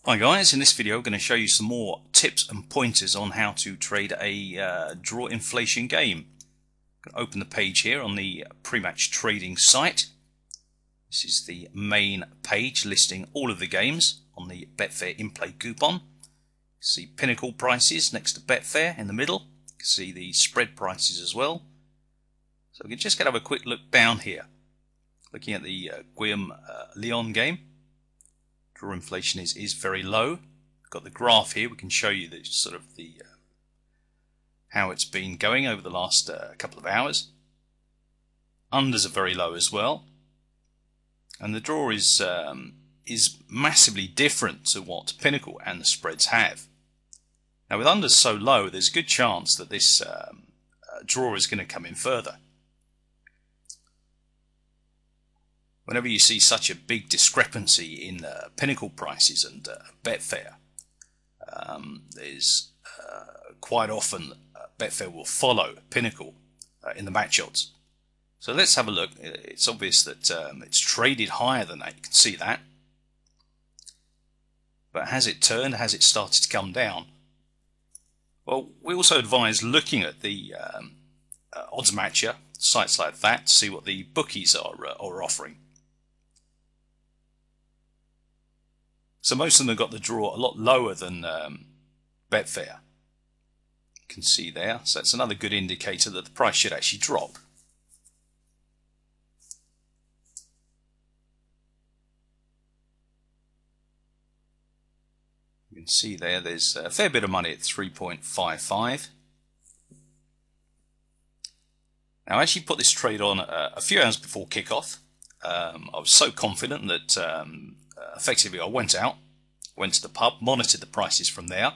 Hi guys, in this video I'm going to show you some more tips and pointers on how to trade a draw inflation game. I'm going to open the page here on the pre-match trading site. This is the main page listing all of the games on the Betfair in-play coupon. You see Pinnacle prices next to Betfair in the middle. You can see the spread prices as well. So we can just have a quick look down here, looking at the Guillaume-Lyon game. Draw inflation is very low. We've got the graph here. We can show you the sort of the how it's been going over the last couple of hours. Unders are very low as well, and the draw is massively different to what Pinnacle and the spreads have. Now, with unders so low, there's a good chance that this draw is going to come in further. Whenever you see such a big discrepancy in Pinnacle prices and Betfair, there's quite often Betfair will follow Pinnacle in the match odds. So let's have a look. It's obvious that it's traded higher than that. You can see that. But has it turned? Has it started to come down? Well, we also advise looking at the odds matcher, sites like that, to see what the bookies are offering. So most of them have got the draw a lot lower than Betfair. You can see there. So that's another good indicator that the price should actually drop. You can see there's a fair bit of money at 3.55. Now, I actually put this trade on a few hours before kickoff. I was so confident that effectively I went out, went to the pub, monitored the prices from there,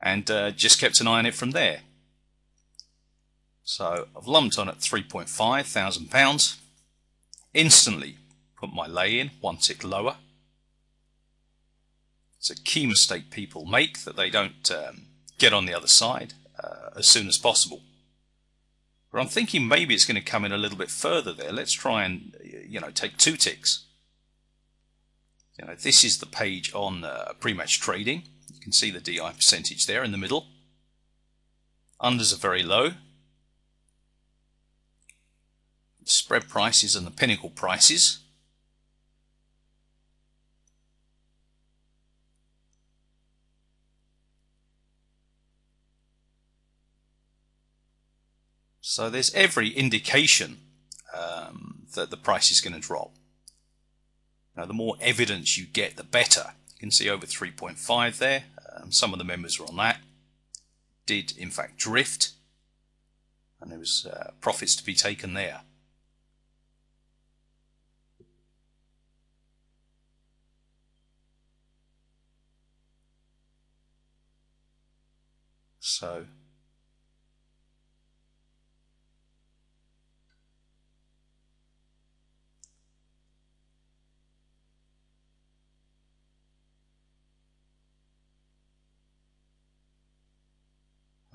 and just kept an eye on it from there. So I've lumped on at £3,500, instantly put my lay in, one tick lower. It's a key mistake people make, that they don't get on the other side as soon as possible. But I'm thinking maybe it's going to come in a little bit further there. Let's try and take two ticks. This is the page on pre-match trading. You can see the DI percentage there in the middle. Unders are very low. The spread prices and the Pinnacle prices. So there's every indication that the price is going to drop. Now, the more evidence you get, the better. You can see over 3.5 there. Some of the members were on that. Did, in fact, drift. And there was profits to be taken there. So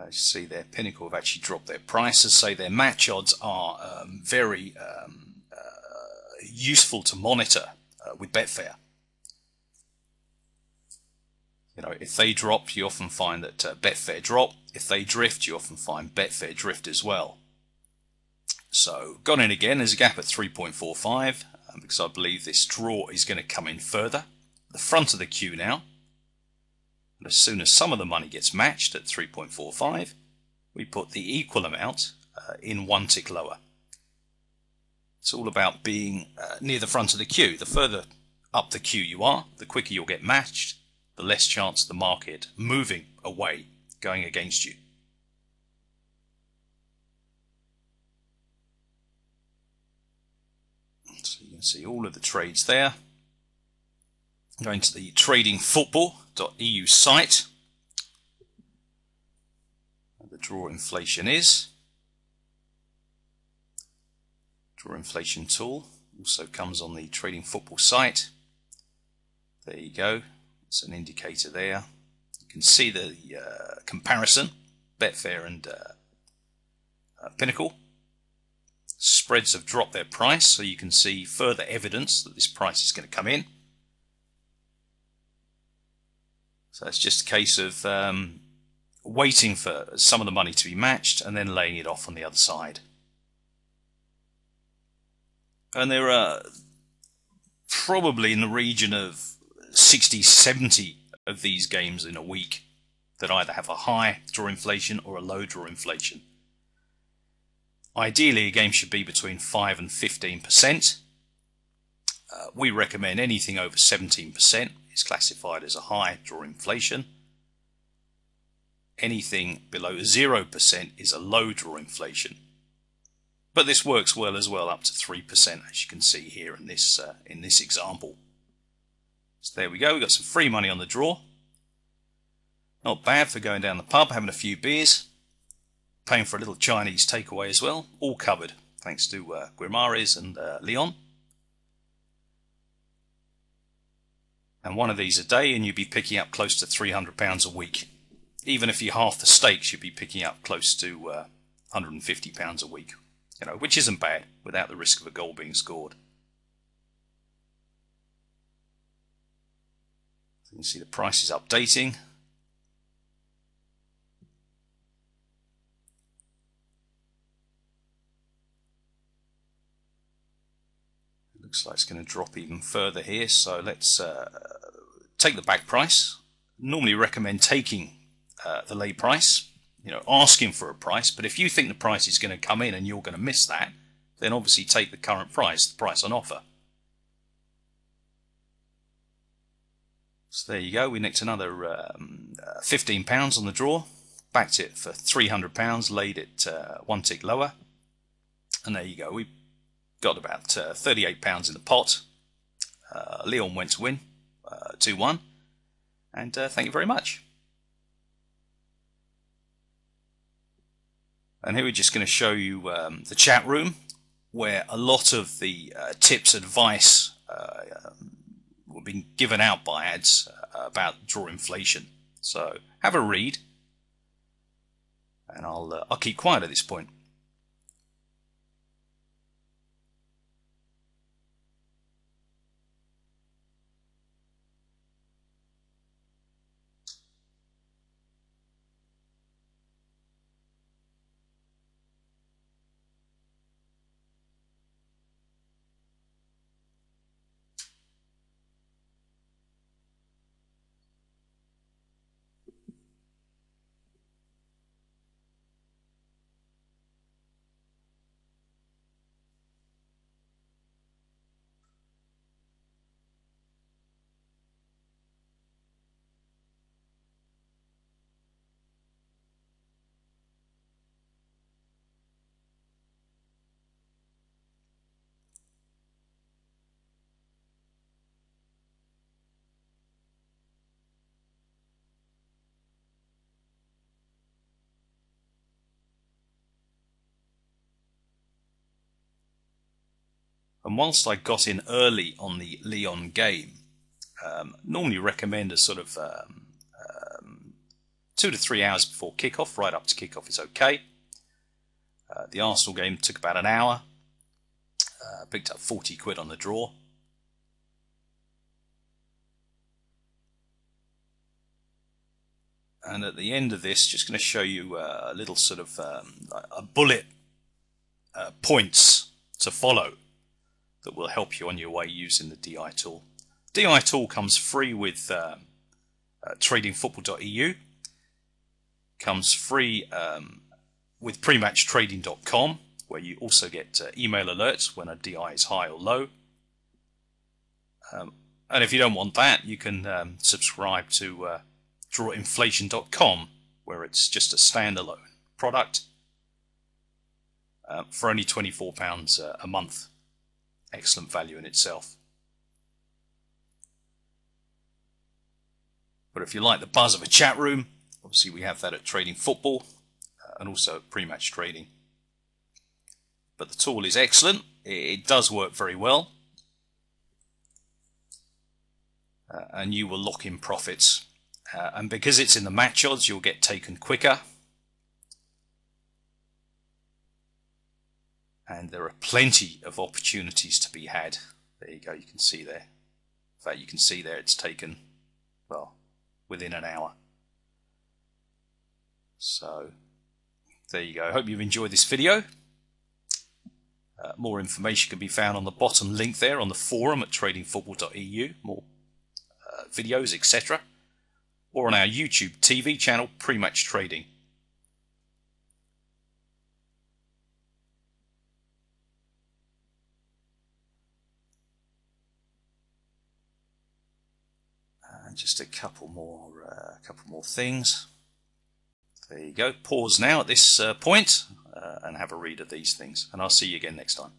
you see there, Pinnacle have actually dropped their prices. Say their match odds are very useful to monitor with Betfair. If they drop, you often find that Betfair drop. If they drift, you often find Betfair drift as well. So gone in again. There's a gap at 3.45 because I believe this draw is going to come in further. The front of the queue now. And as soon as some of the money gets matched at 3.45, we put the equal amount in one tick lower. It's all about being near the front of the queue. The further up the queue you are, the quicker you'll get matched, the less chance of the market moving away, going against you. So you can see all of the trades there. Going to the tradingfootball.eu site. The draw inflation is. Draw inflation tool also comes on the Trading Football site. There you go. It's an indicator there. You can see the comparison, Betfair and Pinnacle. Spreads have dropped their price, so you can see further evidence that this price is going to come in. So it's just a case of waiting for some of the money to be matched and then laying it off on the other side. And there are probably in the region of 60, 70 of these games in a week that either have a high draw inflation or a low draw inflation. Ideally, a game should be between 5 and 15%. We recommend anything over 17% is classified as a high draw inflation. Anything below 0% is a low draw inflation. But this works well as well up to 3%, as you can see here in this example. So there we go, we've got some free money on the draw. Not bad for going down the pub, having a few beers, paying for a little Chinese takeaway as well. All covered, thanks to Guimarães and Leon. And one of these a day and you'd be picking up close to £300 a week. Even if you half the stakes, you'd be picking up close to £150 a week. You know, which isn't bad without the risk of a goal being scored. So you can see the price is updating. It looks like it's going to drop even further here, so let's take the back price. Normally recommend taking the lay price, you know, asking for a price, but if you think the price is going to come in and you're going to miss that, then obviously take the current price, the price on offer. So there you go, we nicked another £15 on the draw, backed it for £300, laid it one tick lower, and there you go, we got about £38 in the pot. Leon went to win 2-1, and thank you very much. And here we're just going to show you the chat room, where a lot of the tips, advice were being given out by ads about draw inflation. So have a read, and I'll keep quiet at this point. And whilst I got in early on the Leon game, normally recommend a sort of 2 to 3 hours before kickoff. Right up to kickoff is okay. The Arsenal game took about an hour. Picked up 40 quid on the draw. And at the end of this, just going to show you a little sort of a bullet points to follow that will help you on your way using the DI tool. DI tool comes free with tradingfootball.eu, comes free with prematchtrading.com, where you also get email alerts when a DI is high or low. And if you don't want that, you can subscribe to drawinflation.com, where it's just a standalone product for only £24 a month. Excellent value in itself. But if you like the buzz of a chat room, obviously we have that at Trading Football and also at Pre-Match Trading. But the tool is excellent. It does work very well. And you will lock in profits. And because it's in the match odds, you'll get taken quicker. And there are plenty of opportunities to be had. There you go, you can see there. In fact, you can see there it's taken, well, within an hour. So there you go. I hope you've enjoyed this video. More information can be found on the bottom link there on the forum at tradingfootball.eu. More videos, etc. Or on our YouTube TV channel, Pre-Match Trading. Just a couple more things. There you go. Pause now at this point and have a read of these things. And I'll see you again next time.